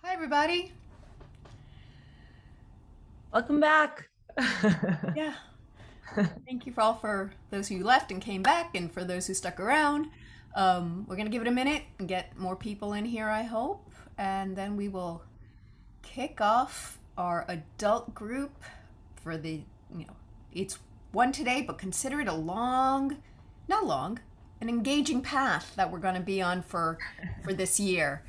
Hi, everybody. Welcome back. Yeah, thank you for those who left and came back, and for those who stuck around. We're gonna give it a minute and get more people in here, I hope, and then we will kick off our adult group for the it's one today, but consider it a long, not long, an engaging path that we're going to be on for this year.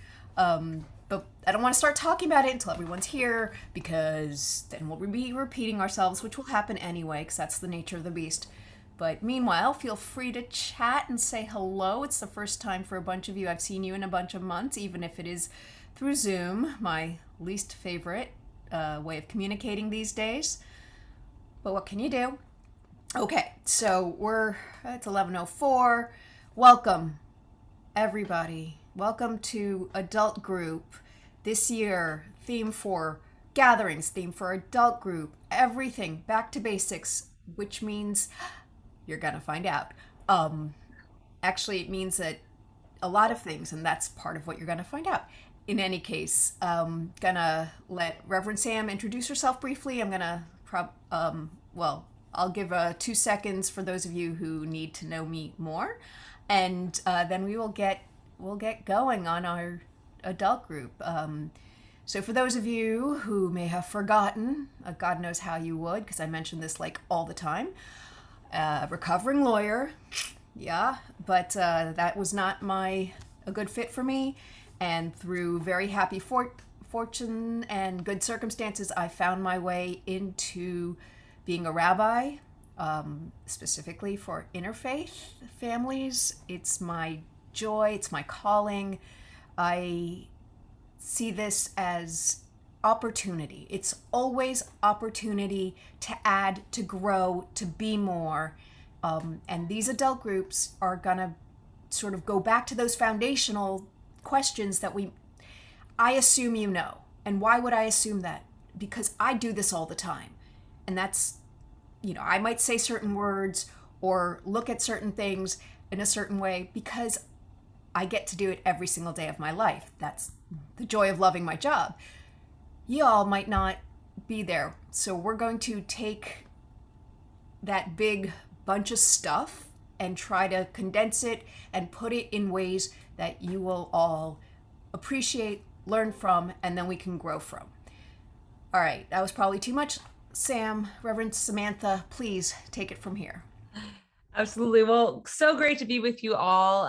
But I don't want to start talking about it until everyone's here, because then we'll be repeating ourselves, which will happen anyway, because that's the nature of the beast. But meanwhile, feel free to chat and say hello. It's the first time for a bunch of you. I've seen you in a bunch of months, even if it is through Zoom, my least favorite way of communicating these days. But what can you do? Okay, so it's 11:04. Welcome, everybody. Welcome to Adult Group. This year, theme for gatherings, theme for adult group, everything back to basics, which means you're gonna find out. Um, Actually, it means that a lot of things, and that's part of what you're gonna find out. In any case, gonna let Reverend Sam introduce herself briefly. I'm gonna I'll give 2 seconds for those of you who need to know me more, and then we'll get going on our adult group. So for those of you who may have forgotten, God knows how you would, because I mention this like all the time. Recovering lawyer, yeah, but that was not a good fit for me. And through very happy fortune and good circumstances, I found my way into being a rabbi, specifically for interfaith families. It's my joy, it's my calling. I see this as opportunity. It's always opportunity to add, to grow, to be more. And these adult groups are going to sort of go back to those foundational questions that I assume you know. And why would I assume that? Because I do this all the time. And that's, I might say certain words or look at certain things in a certain way because I get to do it every single day of my life. That's the joy of loving my job. Y'all might not be there. So we're going to take that big bunch of stuff and try to condense it and put it in ways that you will all appreciate, learn from, and then we can grow from. All right, that was probably too much. Sam, Reverend Samantha, please take it from here. Absolutely. Well, so great to be with you all.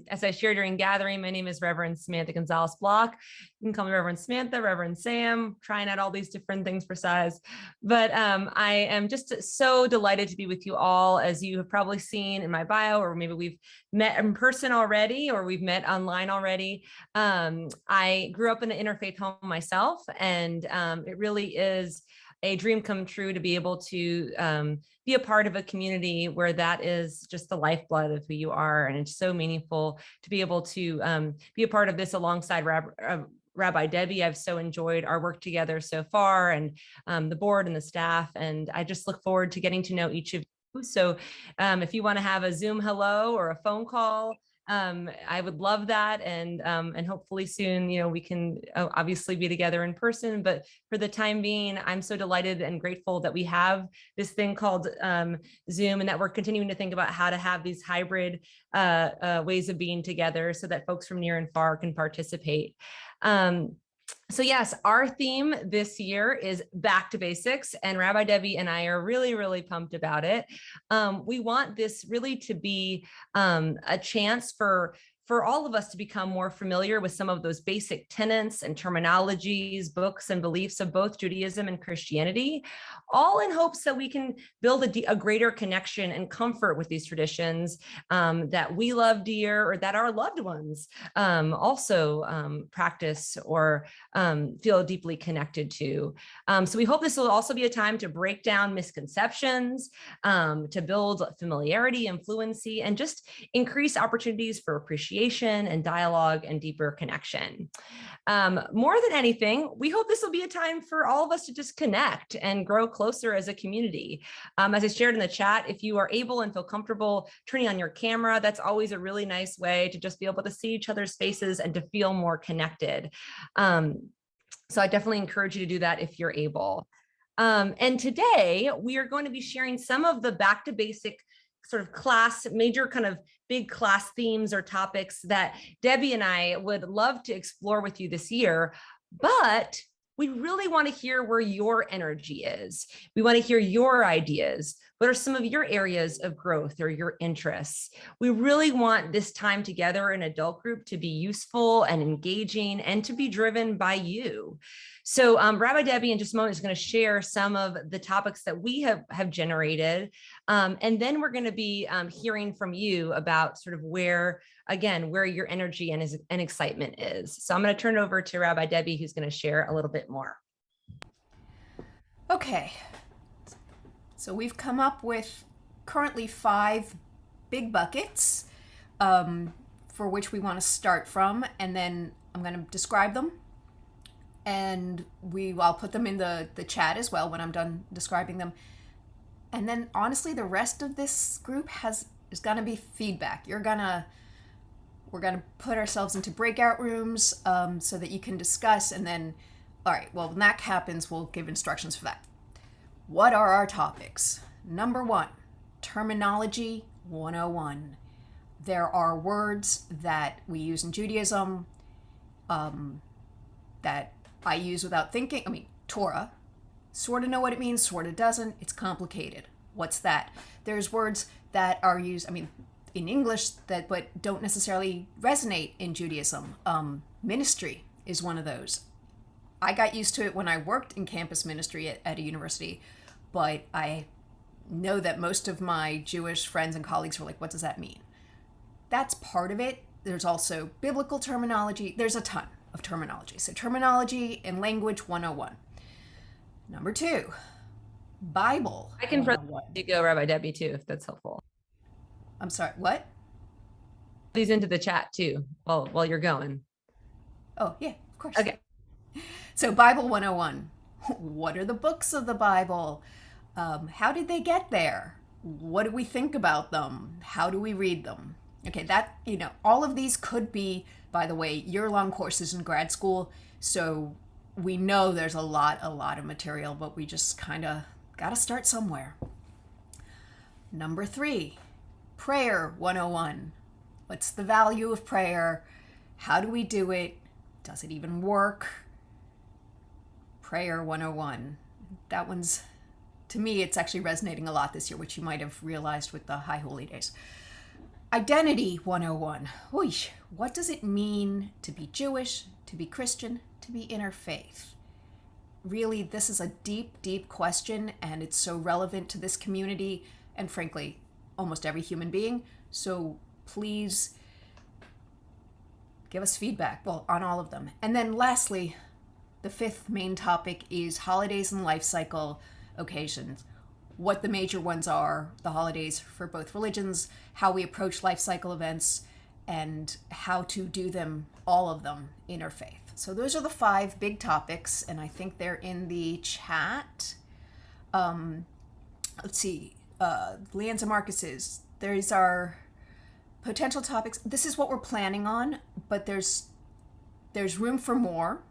As I shared during gathering, my name is Reverend Samantha Gonzalez Block. You can call me Reverend Samantha, Reverend Sam, trying out all these different things for size. But I am just so delighted to be with you all. As you have probably seen in my bio, or maybe we've met in person already, or we've met online already. I grew up in an interfaith home myself, and it really is a dream come true to be able to be a part of a community where that is just the lifeblood of who you are. And it's so meaningful to be able to be a part of this alongside Rabbi Debbie. I've so enjoyed our work together so far, and the board and the staff. And I just look forward to getting to know each of you. So if you want to have a Zoom hello or a phone call, I would love that. And hopefully soon, we can obviously be together in person. But for the time being, I'm so delighted and grateful that we have this thing called Zoom, and that we're continuing to think about how to have these hybrid ways of being together so that folks from near and far can participate. So yes, our theme this year is back to basics, and Rabbi Debbie and I are really, really pumped about it. We want this really to be a chance for all of us to become more familiar with some of those basic tenets and terminologies, books and beliefs of both Judaism and Christianity, all in hopes that we can build a greater connection and comfort with these traditions that we love dear, or that our loved ones also practice or feel deeply connected to. So we hope this will also be a time to break down misconceptions, to build familiarity and fluency, and just increase opportunities for appreciation and dialogue and deeper connection. More than anything, we hope this will be a time for all of us to just connect and grow closer as a community. As I shared in the chat, if you are able and feel comfortable turning on your camera, that's always a really nice way to just be able to see each other's faces and to feel more connected. So I definitely encourage you to do that if you're able. And today we are going to be sharing some of the back to basic sort of class, major kind of big class themes or topics that Debbie and I would love to explore with you this year. But we really want to hear where your energy is. We want to hear your ideas. What are some of your areas of growth or your interests? We really want this time together in adult group to be useful and engaging and to be driven by you. So Rabbi Debbie in just a moment is going to share some of the topics that we have generated. And then we're going to be hearing from you about sort of where your energy and excitement is. So I'm going to turn it over to Rabbi Debbie, who's going to share a little bit more. Okay. So we've come up with currently 5 big buckets for which we want to start from, and then I'm going to describe them, and I'll put them in the chat as well when I'm done describing them. And then honestly, the rest of this group is going to be feedback. We're going to put ourselves into breakout rooms so that you can discuss, and then, all right, well, when that happens, we'll give instructions for that. What are our topics? Number 1, Terminology 101. There are words that we use in Judaism that I use without thinking. I mean, Torah, sort of know what it means, sort of doesn't. It's complicated. What's that? There's words that are used, in English but don't necessarily resonate in Judaism. Ministry is one of those. I got used to it when I worked in campus ministry at a university, but I know that most of my Jewish friends and colleagues were like, what does that mean? That's part of it. There's also biblical terminology. There's a ton of terminology. So terminology and language 101. Number 2, Bible. I can you go, Rabbi Debbie, too, if that's helpful. I'm sorry, what? These into the chat too while you're going. Oh, yeah, of course. Okay. So Bible 101. What are the books of the Bible? How did they get there? What do we think about them? How do we read them? Okay, all of these could be, by the way, year-long courses in grad school. So we know there's a lot of material, but we just kind of got to start somewhere. Number 3, Prayer 101. What's the value of prayer? How do we do it? Does it even work? Prayer 101. That one's, to me, it's actually resonating a lot this year, which you might have realized with the High Holy Days. Identity 101. Oish, what does it mean to be Jewish, to be Christian, to be interfaith? Really, this is a deep, deep question, and it's so relevant to this community and, frankly, almost every human being. So please give us feedback, on all of them. And then lastly, the 5th main topic is holidays and life cycle occasions. What the major ones are, the holidays for both religions, how we approach life cycle events, and how to do them, all of them, interfaith. So those are the 5 big topics, and I think they're in the chat. Let's see, Leanza Marcus's, there's our potential topics. This is what we're planning on, but there's room for more.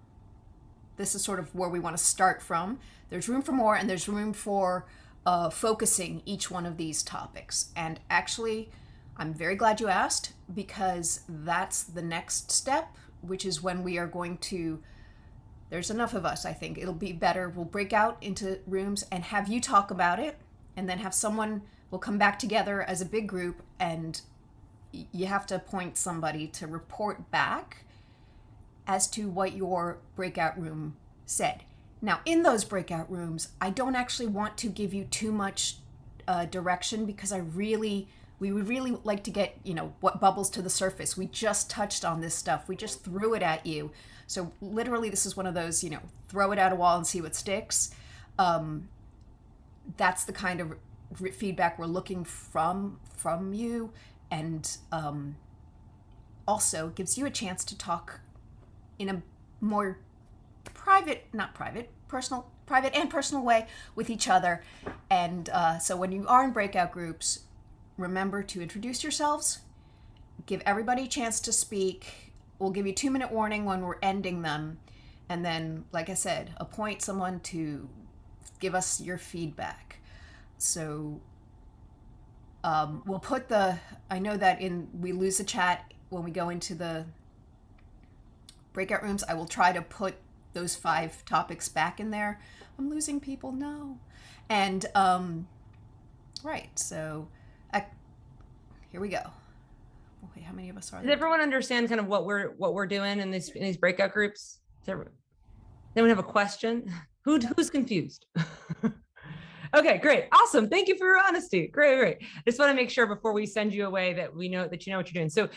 This is sort of where we want to start from. There's room for more, and there's room for focusing each one of these topics. And actually, I'm very glad you asked, because that's the next step, which is when we are going to, there's enough of us, I think. It'll be better. We'll break out into rooms and have you talk about it, and then we'll come back together as a big group, and you have to appoint somebody to report back as to what your breakout room said. Now, in those breakout rooms, I don't actually want to give you too much direction, because we would really like to get, what bubbles to the surface. We just touched on this stuff. We just threw it at you. So literally, this is one of those, throw it at a wall and see what sticks. That's the kind of feedback we're looking from you. And also gives you a chance to talk in a more private and personal way with each other. And so when you are in breakout groups, remember to introduce yourselves, give everybody a chance to speak. We'll give you 2-minute warning when we're ending them. And then, like I said, appoint someone to give us your feedback. So we'll put I know that we lose the chat when we go into the breakout rooms. I will try to put those 5 topics back in there. I'm losing people, no. And, right, so here we go. Wait, how many of us are Does there? everyone understand kind of what we're doing in these breakout groups? Does anyone have a question? Who's confused? Okay, great. Awesome. Thank you for your honesty. Great. I just want to make sure before we send you away that we know that you know what you're doing. So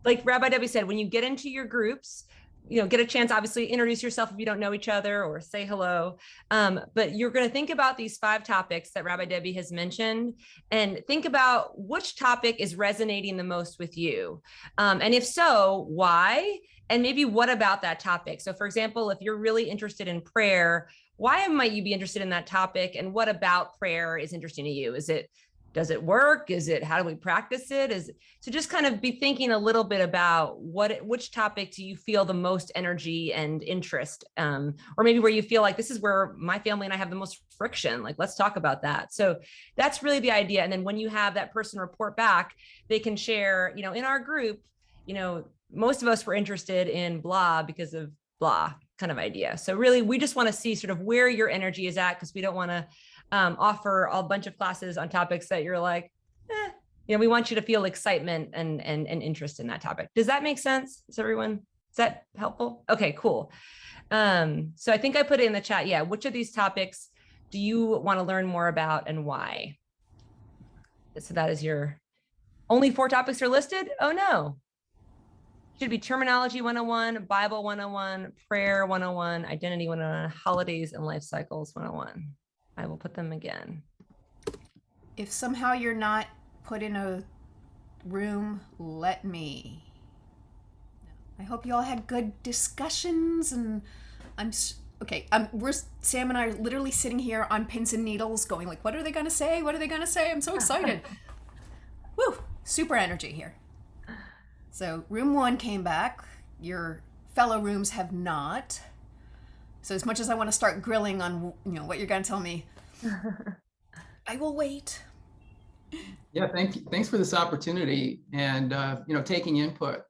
like Rabbi Debbie said, when you get into your groups, get a chance, obviously introduce yourself if you don't know each other or say hello. But you're going to think about these 5 topics that Rabbi Debbie has mentioned and think about which topic is resonating the most with you. And if so, why? And maybe what about that topic? So for example, if you're really interested in prayer, why might you be interested in that topic? And what about prayer is interesting to you? Does it work? How do we practice it? So just kind of be thinking a little bit about which topic do you feel the most energy and interest, or maybe where you feel like this is where my family and I have the most friction. Like, let's talk about that. So that's really the idea. And then when you have that person report back, they can share, in our group, most of us were interested in blah because of blah kind of idea. So really, we just want to see sort of where your energy is at, because we don't want to offer a bunch of classes on topics that you're like, we want you to feel excitement and interest in that topic. Does that make sense? Is that helpful? Okay, cool. So I think I put it in the chat. Yeah. Which of these topics do you want to learn more about and why? So that is only 4 topics are listed? Oh no. Should be terminology 101, Bible 101, prayer 101, identity 101, holidays and life cycles 101. I will put them again. If somehow you're not put in a room, let me. I hope you all had good discussions, and Sam and I are literally sitting here on pins and needles going like, what are they going to say? What are they going to say? I'm so excited. Woo, super energy here. So room 1 came back. Your fellow rooms have not. So as much as I want to start grilling on what you're going to tell me, I will wait. Yeah, thanks for this opportunity and taking input.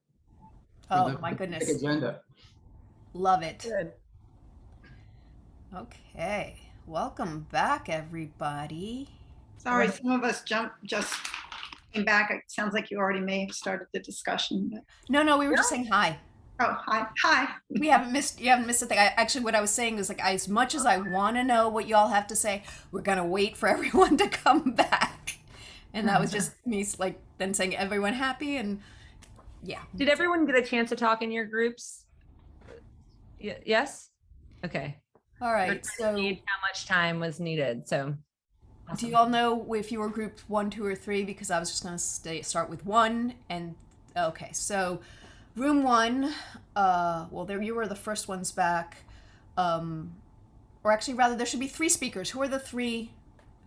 Oh my goodness. Agenda. Love it. Good. Okay. Welcome back, everybody. Sorry, some of us just came back. It sounds like you already may have started the discussion. But... No, we were just saying hi. Oh, hi. You haven't missed a thing. Actually, what I was saying is like, as much as I want to know what y'all have to say, we're gonna wait for everyone to come back. And that was just me like then saying everyone happy, and yeah. Did everyone get a chance to talk in your groups? Yes? Okay. All right. So how much time was needed? So awesome. Do you all know if you were grouped 1, 2, or 3? Because I was just going to start with 1. And okay, so room 1, there you were the first ones back. Or actually, rather, there should be 3 speakers. Who are the 3?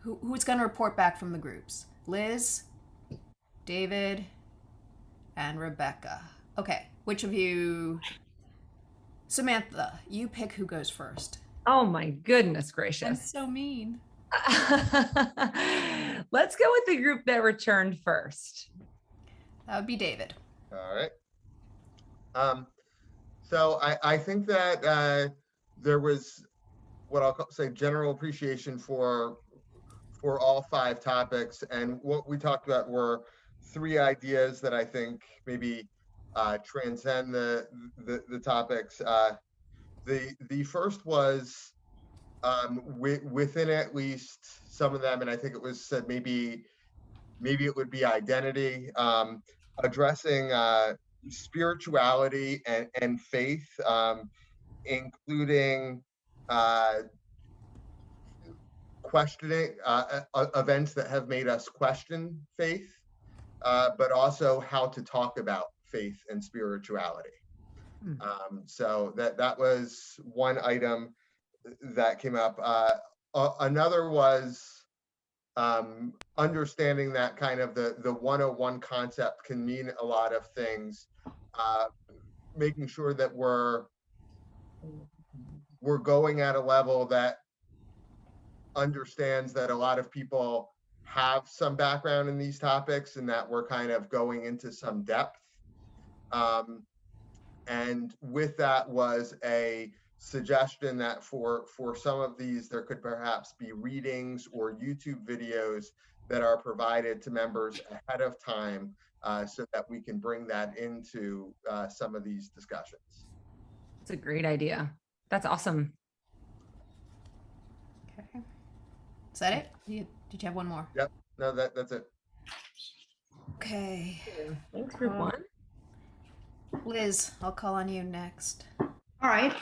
Who's going to report back from the groups? Liz, David, and Rebecca. Okay, which of you? Samantha, you pick who goes first. Oh my goodness gracious. I'm so mean. Let's go with the group that returned first. That would be David. All right. So I think that there was what I'll say general appreciation for all 5 topics, and what we talked about were 3 ideas that I think maybe transcend the topics. The first was within at least some of them, and I think it was said maybe it would be identity, addressing spirituality and faith, including questioning events that have made us question faith, but also how to talk about faith and spirituality. So that was one item that came up. Another was understanding that kind of the 101 concept can mean a lot of things, making sure that we're we're going at a level that understands that a lot of people have some background in these topics and that we're kind of going into some depth. And with that was a suggestion that for some of these, there could perhaps be readings or YouTube videos that are provided to members ahead of time so that we can bring that into some of these discussions. It's a great idea. That's awesome. Okay. Is that it? Did you have one more? Yep. No, that's it. Okay. Thanks, group one. Liz, I'll call on you next. All right.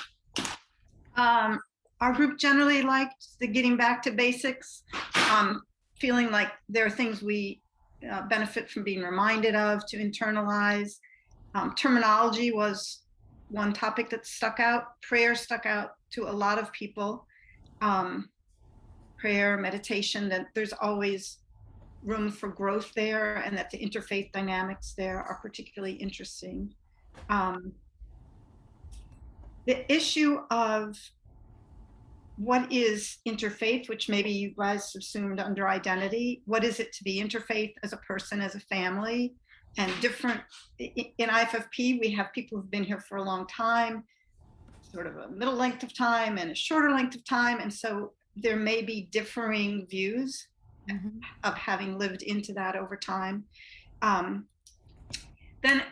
Our group generally liked the getting back to basics, feeling like there are things we benefit from being reminded of, to internalize. Terminology was one topic that stuck out. Prayer stuck out to a lot of people. Prayer, meditation, that there's always room for growth there, and that the interfaith dynamics there are particularly interesting. The issue of what is interfaith, which maybe you guys subsumed under identity, what is it to be interfaith as a person, as a family, and different. In IFFP, we have people who've been here for a long time, sort of a middle length of time and a shorter length of time, and so there may be differing views of having lived into that over time. Then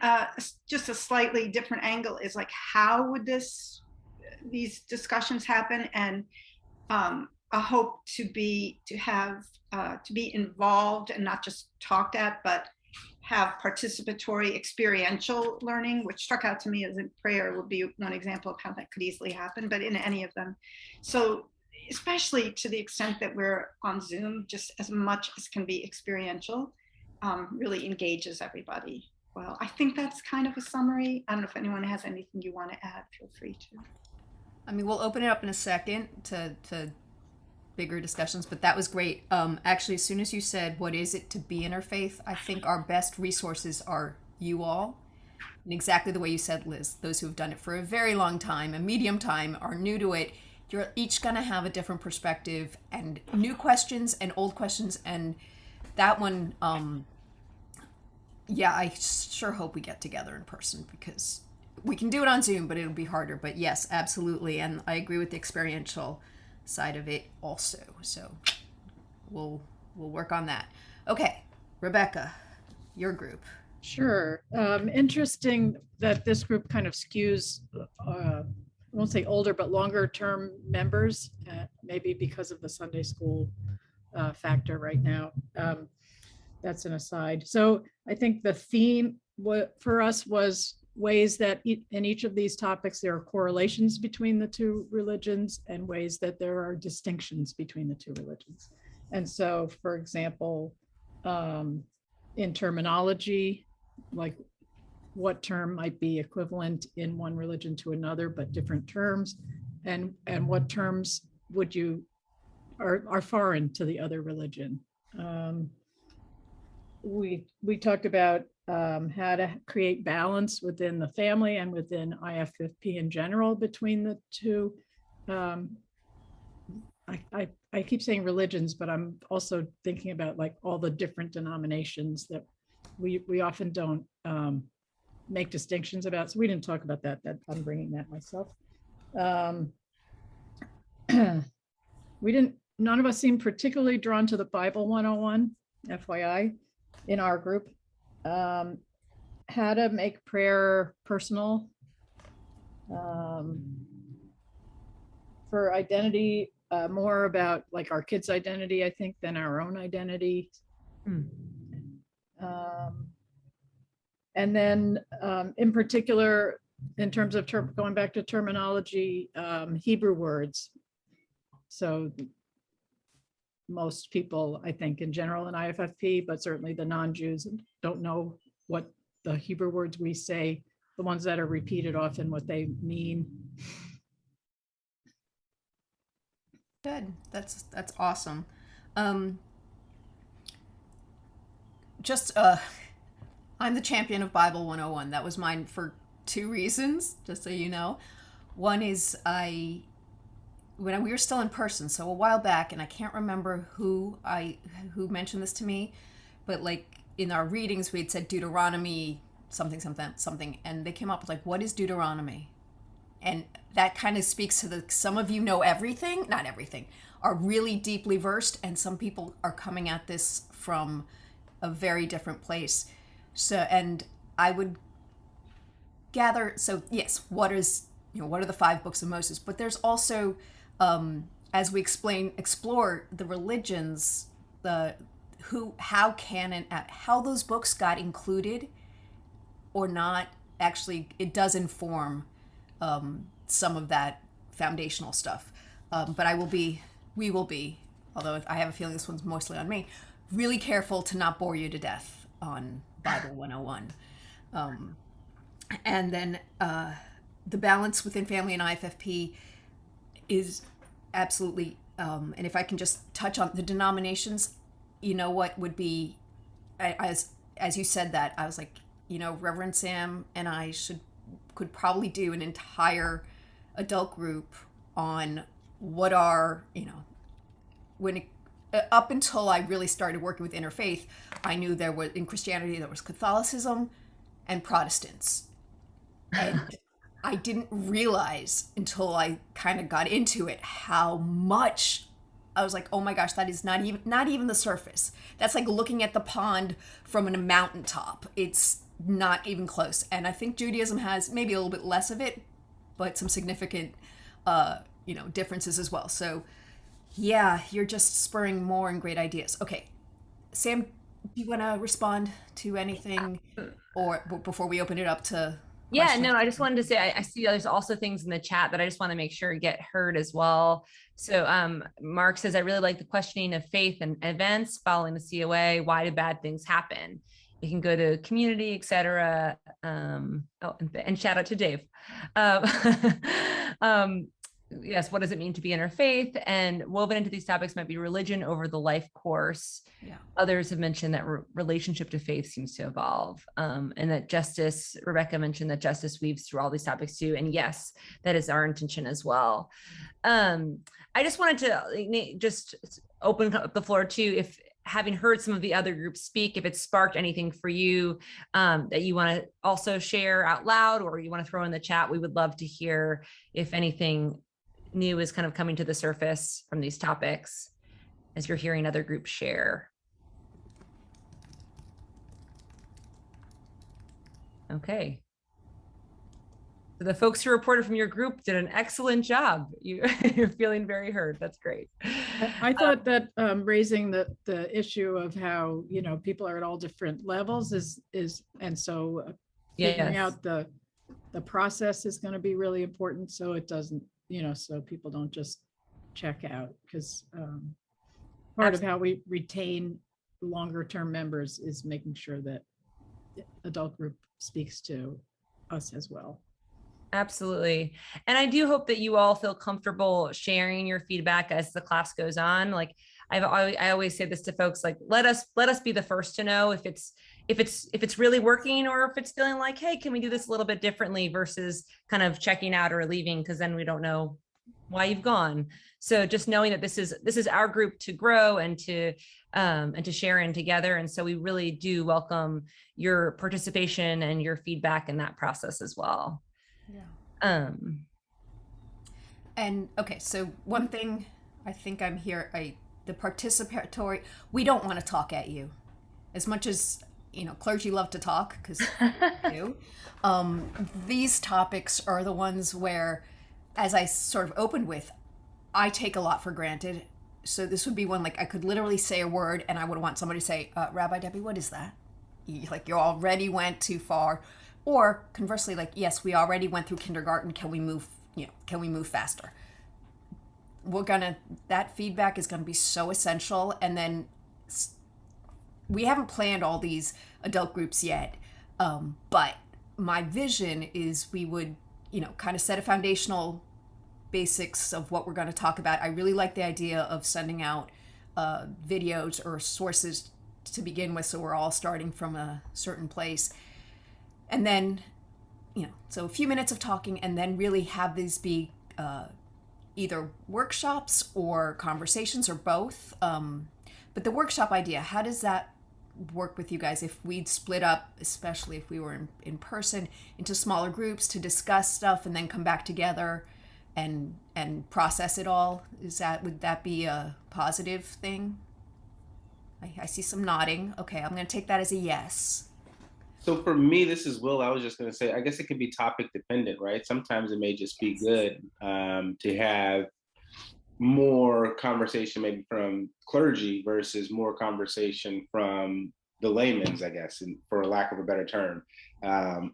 just a slightly different angle is like, how would these discussions happen? And a hope to be involved and not just talked at, but have participatory experiential learning, which struck out to me as in prayer would be one example of how that could easily happen, but in any of them. So especially to the extent that we're on Zoom, just as much as can be experiential, really engages everybody. Well, I think that's kind of a summary. I don't know if anyone has anything you want to add, feel free to. I mean, we'll open it up in a second to bigger discussions, but that was great. Actually, as soon as you said, what is it to be interfaith, I think our best resources are you all. And exactly the way you said, Liz, those who have done it for a very long time, a medium time, are new to it. You're each going to have a different perspective and new questions and old questions. And that one, yeah, I sure hope we get together in person, because we can do it on Zoom, but it'll be harder. But yes, absolutely. And I agree with the experiential side of it also. So we'll work on that. Okay, Rebecca, your group. Sure. Interesting that this group kind of skews, I won't say older, but longer term members, maybe because of the Sunday school factor right now. That's an aside. So I think the theme for us was ways that in each of these topics, there are correlations between the two religions and ways that there are distinctions between the two religions. And so, for example, in terminology, like what term might be equivalent in one religion to another, but different terms, and what terms would are foreign to the other religion. We talked about how to create balance within the family and within IFFP in general between the two. I keep saying religions, but I'm also thinking about like all the different denominations that we often don't make distinctions about. So we didn't talk about that. I'm bringing that myself. None of us seemed particularly drawn to the Bible 101, FYI, in our group. How to make prayer personal. For identity, more about like our kids' identity, I think, than our own identity. And then in particular, in terms of going back to terminology, Hebrew words. So most people, I think, in general in IFFP, but certainly the non-Jews don't know what the Hebrew words we say, the ones that are repeated often, what they mean. Good. That's awesome. I'm the champion of Bible 101. That was mine for two reasons, just so you know. One is I when we were still in person, so a while back, and I can't remember who mentioned this to me, but like in our readings we had said Deuteronomy something something something, and they came up with like, what is Deuteronomy? And that kind of speaks to the, some of you know everything, not everything, are really deeply versed, and some people are coming at this from a very different place. So, and I would gather, so yes, what is, what are the 5 books of Moses? But there's also, as we explore the religions, how canon, how those books got included or not. Actually, it does inform some of that foundational stuff. But we will be, although I have a feeling this one's mostly on me, really careful to not bore you to death on Bible 101. And then the balance within family and IFFP is absolutely, and if I can just touch on the denominations, what would be, as you said that, I was like, Reverend Sam and I could probably do an entire adult group on what are, up until I really started working with interfaith, I knew there was, in Christianity, there was Catholicism and Protestants. And I didn't realize until I kind of got into it how much. I was like, oh my gosh, that is not even the surface. That's like looking at the pond from a mountaintop. It's not even close. And I think Judaism has maybe a little bit less of it, but some significant, differences as well. So yeah, you're just spurring more and great ideas. Okay, Sam, do you want to respond to anything, or before we open it up to questions? No, I just wanted to say, I see there's also things in the chat that I just want to make sure get heard as well. So Mark says, I really like the questioning of faith and events following the COA. Why do bad things happen? You can go to community, etc. And shout out to Dave. Yes, what does it mean to be interfaith? And woven into these topics might be religion over the life course. Yeah. Others have mentioned that relationship to faith seems to evolve, and that Rebecca mentioned that justice weaves through all these topics too. And yes, that is our intention as well. I just wanted to just open up the floor too, if having heard some of the other groups speak, if it sparked anything for you that you want to also share out loud, or you want to throw in the chat, we would love to hear if anything new is kind of coming to the surface from these topics as you're hearing other groups share. Okay. So the folks who reported from your group did an excellent job. You're feeling very heard. That's great. I thought that raising the issue of how, people are at all different levels is and so figuring out the process is going to be really important. So it doesn't, so people don't just check out, because part of how we retain longer term members is making sure that the adult group speaks to us as well. Absolutely. And I do hope that you all feel comfortable sharing your feedback as the class goes on. Like I always say this to folks, like, let us be the first to know if it's really working, or if it's feeling like, hey, can we do this a little bit differently, versus kind of checking out or leaving, because then we don't know why you've gone. So just knowing that this is our group to grow and to share in together. And so we really do welcome your participation and your feedback in that process as well. Yeah. And okay, so one thing I think I'm here, the participatory, we don't want to talk at you as much as, clergy love to talk, because they do. These topics are the ones where, as I sort of opened with, I take a lot for granted. So this would be one, like, I could literally say a word and I would want somebody to say, Rabbi Debbie, what is that? Like, you already went too far. Or conversely, like, yes, we already went through kindergarten. Can we move faster? That feedback is going to be so essential. And then we haven't planned all these adult groups yet. But my vision is we would, kind of set a foundational basics of what we're going to talk about. I really like the idea of sending out videos or sources to begin with, so we're all starting from a certain place. And then, so a few minutes of talking, and then really have these be either workshops or conversations or both. But the workshop idea, how does that work with you guys if we'd split up, especially if we were in person, into smaller groups to discuss stuff and then come back together and process it all? Would that be a positive thing? I see some nodding. Okay, I'm going to take that as a yes. So for me, this is Will. I was just going to say, I guess it could be topic dependent, right? Sometimes it may just be good to have more conversation maybe from clergy versus more conversation from the layman's, I guess, and for lack of a better term. At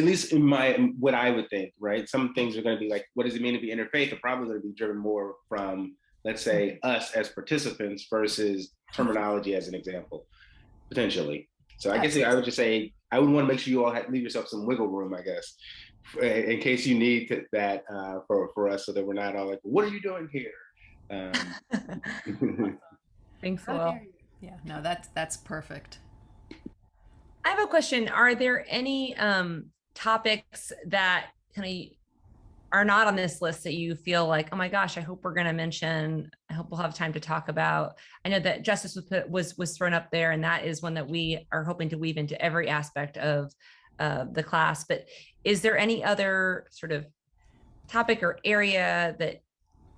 least in what I would think, right? Some things are going to be like, what does it mean to be interfaith? Are probably going to be driven more from, let's say, us as participants versus terminology as an example, potentially. So I guess I would just say, I would want to make sure you all leave yourself some wiggle room, I guess, in case you need that for us, so that we're not all like, what are you doing here? Thanks, Will. Yeah, no, that's perfect. I have a question. Are there any topics that kind of are not on this list that you feel like, oh my gosh, I hope we're going to mention, I hope we'll have time to talk about? I know that justice was thrown up there, and that is one that we are hoping to weave into every aspect of the class. But is there any other sort of topic or area that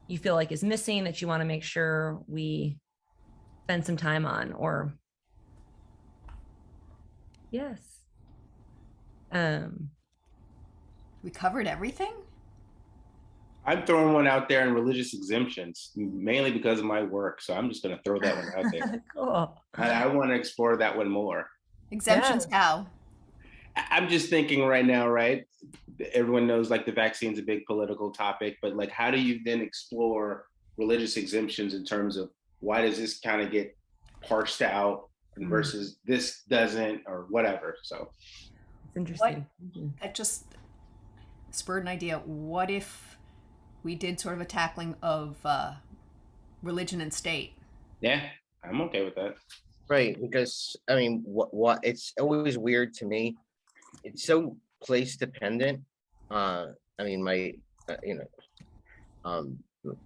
you feel like is missing that you want to make sure we spend some time on? Or yes. We covered everything? I'm throwing one out there in religious exemptions, mainly because of my work. So I'm just going to throw that one out there. Cool. I want to explore that one more. Exemptions how? I'm just thinking right now, right? Everyone knows like the vaccine's a big political topic, but like, how do you then explore religious exemptions in terms of why does this kind of get parsed out versus this doesn't, or whatever? So it's interesting. That just spurred an idea. What if we did sort of a tackling of religion and state? Yeah, I'm okay with that. Right, because I mean, what it's always weird to me. It's so place dependent. I mean, my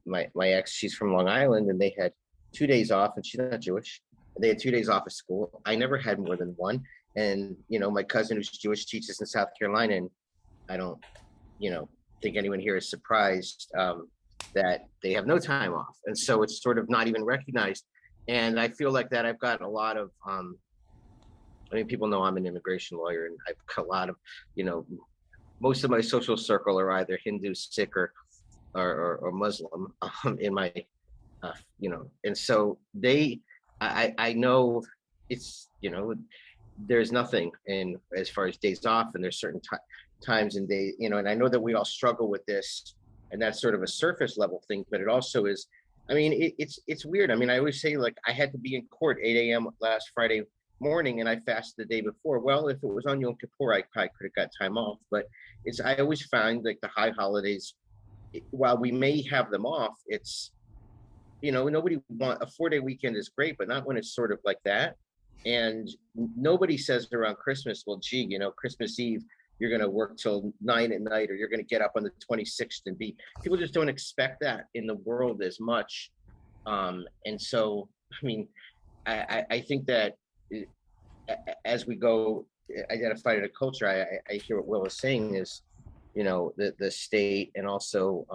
my ex, she's from Long Island, and they had 2 days off, and she's not Jewish. They had 2 days off of school. I never had more than one. And my cousin who's Jewish teaches in South Carolina, and I don't, think anyone here is surprised that they have no time off, and so it's sort of not even recognized. And I feel like that I've gotten a lot of people know I'm an immigration lawyer, and I've got a lot of most of my social circle are either Hindu, Sikh, or Muslim in my and so I know it's there's nothing in as far as days off, and there's certain times and days, and I know that we all struggle with this, and that's sort of a surface level thing, but it also is, I mean, it's weird. I mean, I always say, like, I had to be in court 8 a.m. last Friday morning, and I fasted the day before. Well, if it was on Yom Kippur, I probably could have got time off, but I always found like the high holidays, while we may have them off, it's, nobody a 4-day weekend is great, but not when it's sort of like that. And nobody says around Christmas, well, gee, Christmas Eve, you're going to work till 9 at night, or you're going to get up on the 26th and people just don't expect that in the world as much. And so, I mean, I think that as we go identified in a culture, I hear what Will is saying is, the state, and also,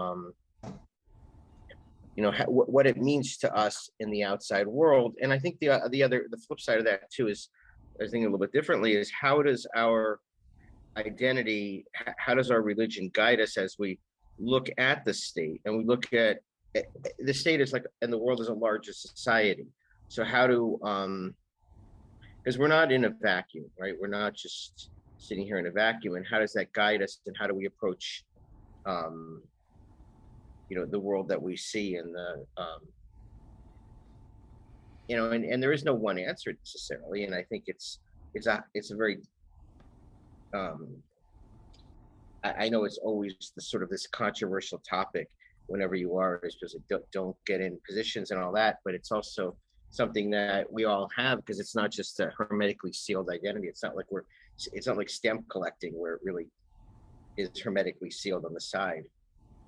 what it means to us in the outside world. And I think the flip side of that too is, I was thinking a little bit differently, is how does our identity, how does our religion guide us as we look at the state, and we look at the state as like, and the world as a larger society. So how do, because we're not in a vacuum, right? We're not just sitting here in a vacuum. And how does that guide us, and how do we approach, the world that we see, and the, and there is no one answer necessarily. And I think it's a very, I know it's always the sort of this controversial topic whenever you are, it's just like, don't get in positions and all that, but it's also something that we all have, because it's not just a hermetically sealed identity. It's not like stamp collecting where it really is hermetically sealed on the side.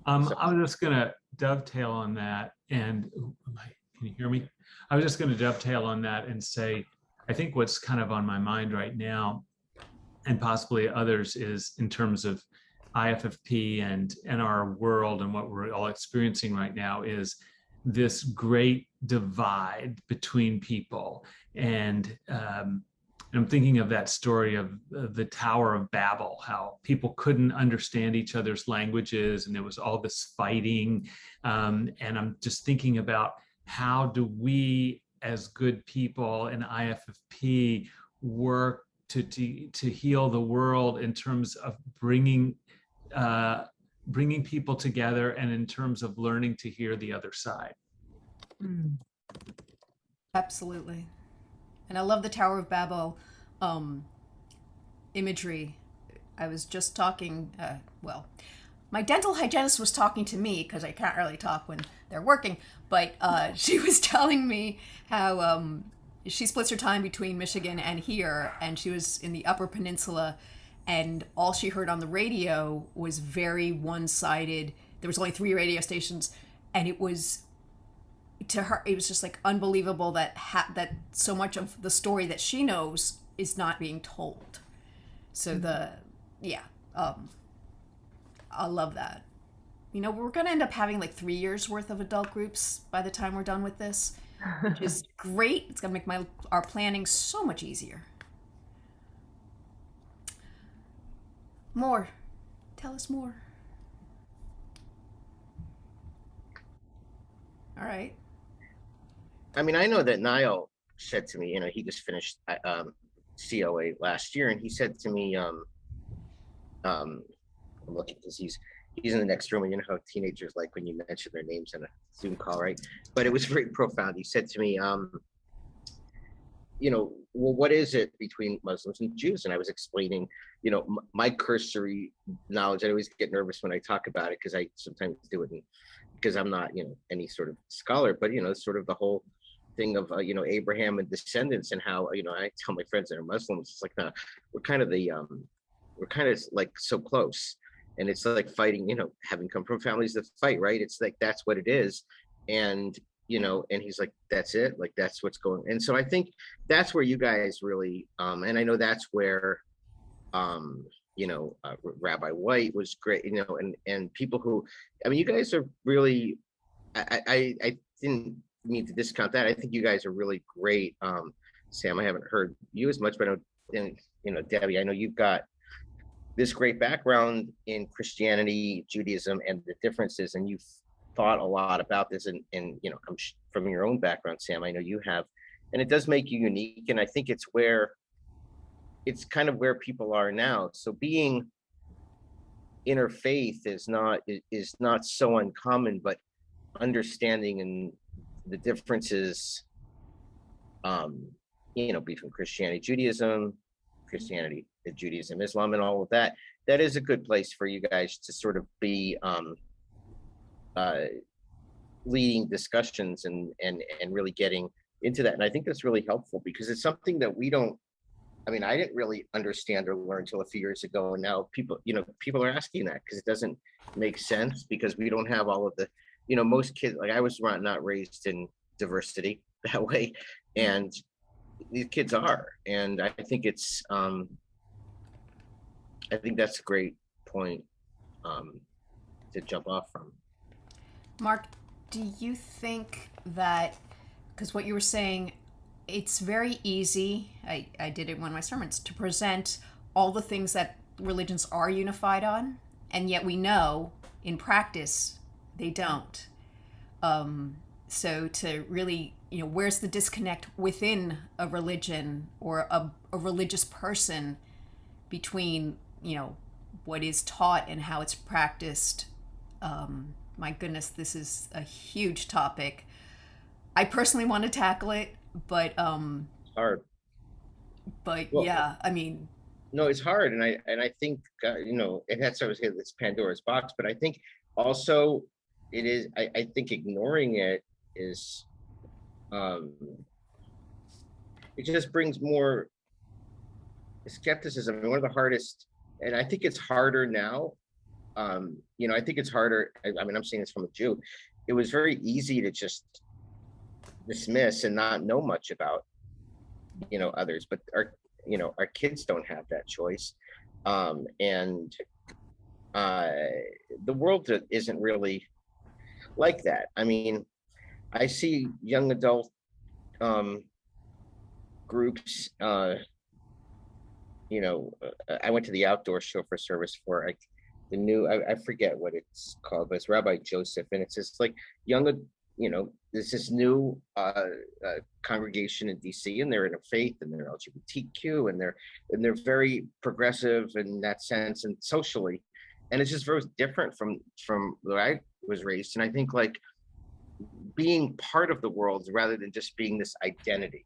So- I was just gonna dovetail on that and can you hear me? I was just gonna dovetail on that and say, I think what's kind of on my mind right now and possibly others is in terms of IFFP and our world and what we're all experiencing right now is this great divide between people. And I'm thinking of that story of the Tower of Babel, how people couldn't understand each other's languages and there was all this fighting. And I'm just thinking about how do we as good people in IFFP work to heal the world in terms of bringing people together and in terms of learning to hear the other side. Absolutely. And I love the Tower of Babel imagery. I was just talking, my dental hygienist was talking to me because I can't really talk when they're working, but she was telling me how she splits her time between Michigan and here, and she was in the Upper Peninsula, and all she heard on the radio was very one-sided. There was only 3 radio stations, and it was, to her, it was just like unbelievable that that so much of the story that she knows is not being told. So I love that. You know, we're going to end up having like 3 years worth of adult groups by the time we're done with this, which is great. It's going to make our planning so much easier. More. Tell us more. All right. I mean, I know that Niall said to me, you know, he just finished COA last year, and he said to me, I'm looking because he's in the next room, and you know how teenagers like when you mention their names in a Zoom call, right? But it was very profound. He said to me, you know, well, what is it between Muslims and Jews? And I was explaining, you know, my cursory knowledge. I always get nervous when I talk about it because I sometimes do it because I'm not, you know, any sort of scholar, but, you know, sort of the whole thing of, you know, Abraham and descendants and how, you know, I tell my friends that are Muslims, it's like, we're kind of like so close. And it's like fighting, you know, having come from families that fight, right? It's like, that's what it is. And, you know, and he's like, that's it. Like, that's what's going. And so I think that's where you guys really, and I know that's where, you know, Rabbi White was great, you know, and people who, I mean, you guys are really, I didn't mean to discount that. I think you guys are really great. Sam, I haven't heard you as much, but I know, you know, Debbie, I know you've got this great background in Christianity, Judaism, and the differences, and you've thought a lot about this, and you know, from your own background, Sam, I know you have, and it does make you unique, and I think it's kind of where people are now. So being interfaith is not so uncommon, but understanding and the differences, you know, between Christianity, Judaism, Islam, and all of that. That is a good place for you guys to sort of be leading discussions and really getting into that. And I think that's really helpful because it's something that we don't. I mean, I didn't really understand or learn until a few years ago, and now people are asking that because it doesn't make sense because we don't have all of the, you know, most kids, like I was not raised in diversity that way, and these kids are, and I think it's I think that's a great point to jump off from. Mark, do you think that, because what you were saying, it's very easy, I did it in one of my sermons, to present all the things that religions are unified on, and yet we know in practice they don't. So to really, you know, where's the disconnect within a religion or a religious person between, you know, what is taught and how it's practiced? My goodness, this is a huge topic. I personally want to tackle it, but hard. But well, yeah, I mean, no, it's hard, and I think you know, and that's always it's Pandora's box. But I think also it is. I think ignoring it is, it just brings more skepticism. And one of the hardest, and I think it's harder now you know, I think it's harder. I mean, I'm saying this from a Jew. It was very easy to just dismiss and not know much about, you know, others, but you know, our kids don't have that choice. And the world isn't really like that. I mean, I see young adult groups, you know, I went to the outdoor show for service for like the new, I forget what it's called, but it's Rabbi Joseph. And it's just like you know, there's this new congregation in DC, and they're interfaith, and they're LGBTQ, and they're very progressive in that sense and socially. And it's just very different from where I was raised. And I think like being part of the world rather than just being this identity.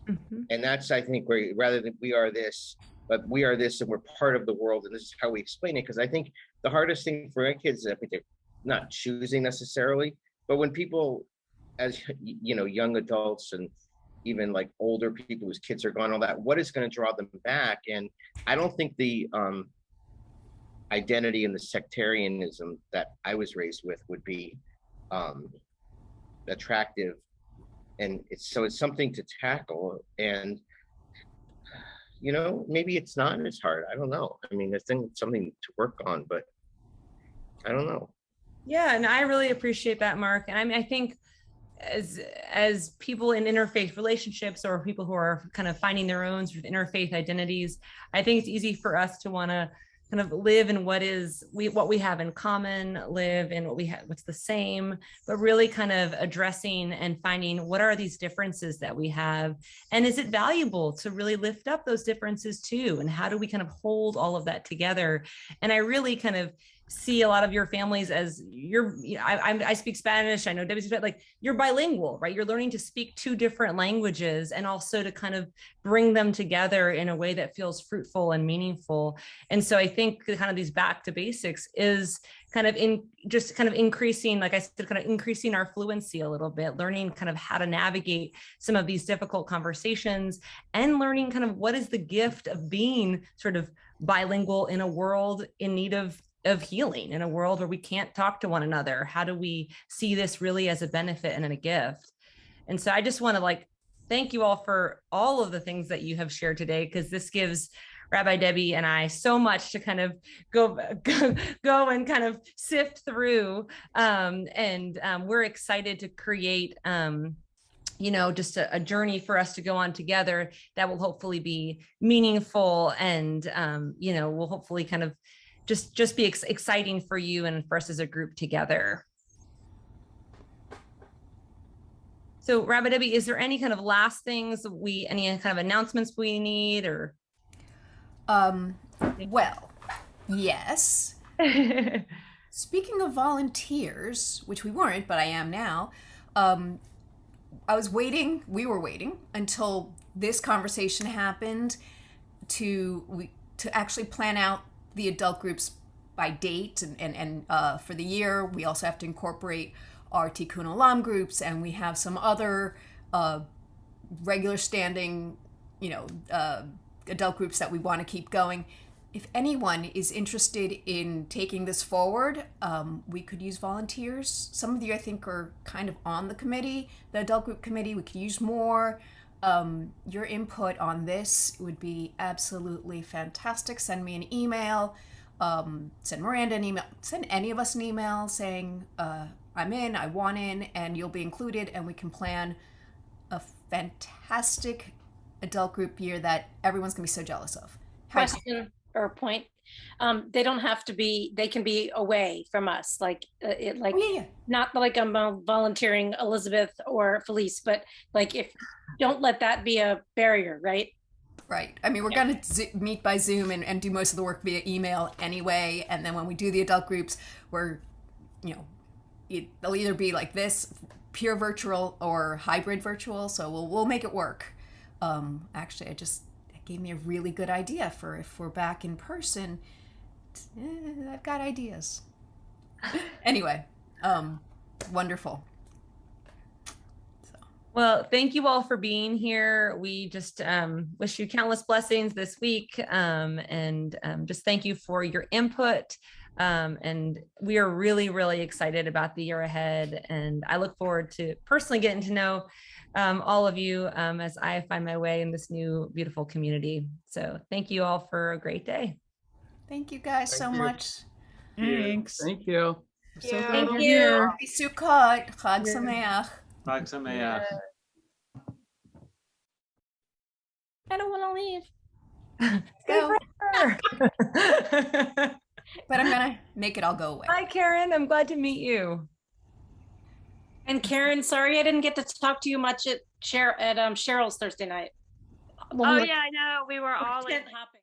Mhm. And that's, I think, where rather than we are this, but we are this and we're part of the world, and this is how we explain it. Because I think the hardest thing for my kids is I think they're not choosing necessarily, but when people, as you know, young adults and even like older people whose kids are gone, all that, what is going to draw them back? And I don't think the identity and the sectarianism that I was raised with would be attractive. And it's something to tackle. And you know, maybe it's not as hard. I don't know. I mean, I think it's something to work on, but I don't know. Yeah, and I really appreciate that, Mark. And I mean, I think as people in interfaith relationships or people who are kind of finding their own sort of interfaith identities, I think it's easy for us to want to kind of live in what we have in common, live in what's the same, but really kind of addressing and finding what are these differences that we have, and is it valuable to really lift up those differences too, and how do we kind of hold all of that together? And I really kind of see a lot of your families as I speak Spanish. I know Debbie speaks, like you're bilingual, right? You're learning to speak two different languages and also to kind of bring them together in a way that feels fruitful and meaningful. And so I think kind of these back to basics is kind of increasing, like I said, kind of increasing our fluency a little bit, learning kind of how to navigate some of these difficult conversations and learning kind of what is the gift of being sort of bilingual in a world in need of healing, in a world where we can't talk to one another. How do we see this really as a benefit and a gift? And so I just want to like thank you all for all of the things that you have shared today, because this gives Rabbi Debbie and I so much to kind of go and kind of sift through. We're excited to create you know, just a journey for us to go on together that will hopefully be meaningful and you know, will hopefully kind of just be exciting for you and for us as a group together. So Rabbi Debbie, is there any kind of last things any kind of announcements we need or? Well, yes. Speaking of volunteers, which we weren't, but I am now, we were waiting until this conversation happened to actually plan out the adult groups by date and for the year. We also have to incorporate our Tikkun Olam groups, and we have some other regular standing, you know, adult groups that we want to keep going. If anyone is interested in taking this forward, we could use volunteers. Some of you, I think, are kind of on the committee, the adult group committee. We could use more. Your input on this would be absolutely fantastic. Send me an email, send Miranda an email, send any of us an email saying, I'm in, I want in, and you'll be included, and we can plan a fantastic adult group year that everyone's gonna be so jealous of. Question or point. They don't have to be, they can be away from us, like not like I'm volunteering Elizabeth or Felice, but like don't let that be a barrier, right? Right. I mean, we're going to meet by Zoom and do most of the work via email anyway. And then when we do the adult groups, we're, you know, they'll either be like this, pure virtual or hybrid virtual. So we'll make it work. Actually, it gave me a really good idea for if we're back in person. I've got ideas. Anyway, wonderful. Well, thank you all for being here. We just wish you countless blessings this week, and just thank you for your input. And we are really, really excited about the year ahead. And I look forward to personally getting to know all of you as I find my way in this new beautiful community. So thank you all for a great day. Thank you guys so Thank you. much. Thanks. Thank you. So Yeah. glad Thank you're you. here. Happy Sukkot. Chag Yeah. Sameach. Chag Sameach. I don't want to leave. Go. Forever. But I'm gonna make it all go away. Hi, Karen. I'm glad to meet you. And Karen, sorry I didn't get to talk to you much at Cheryl's Thursday night. Oh yeah, I know. We were all Tent in hopping.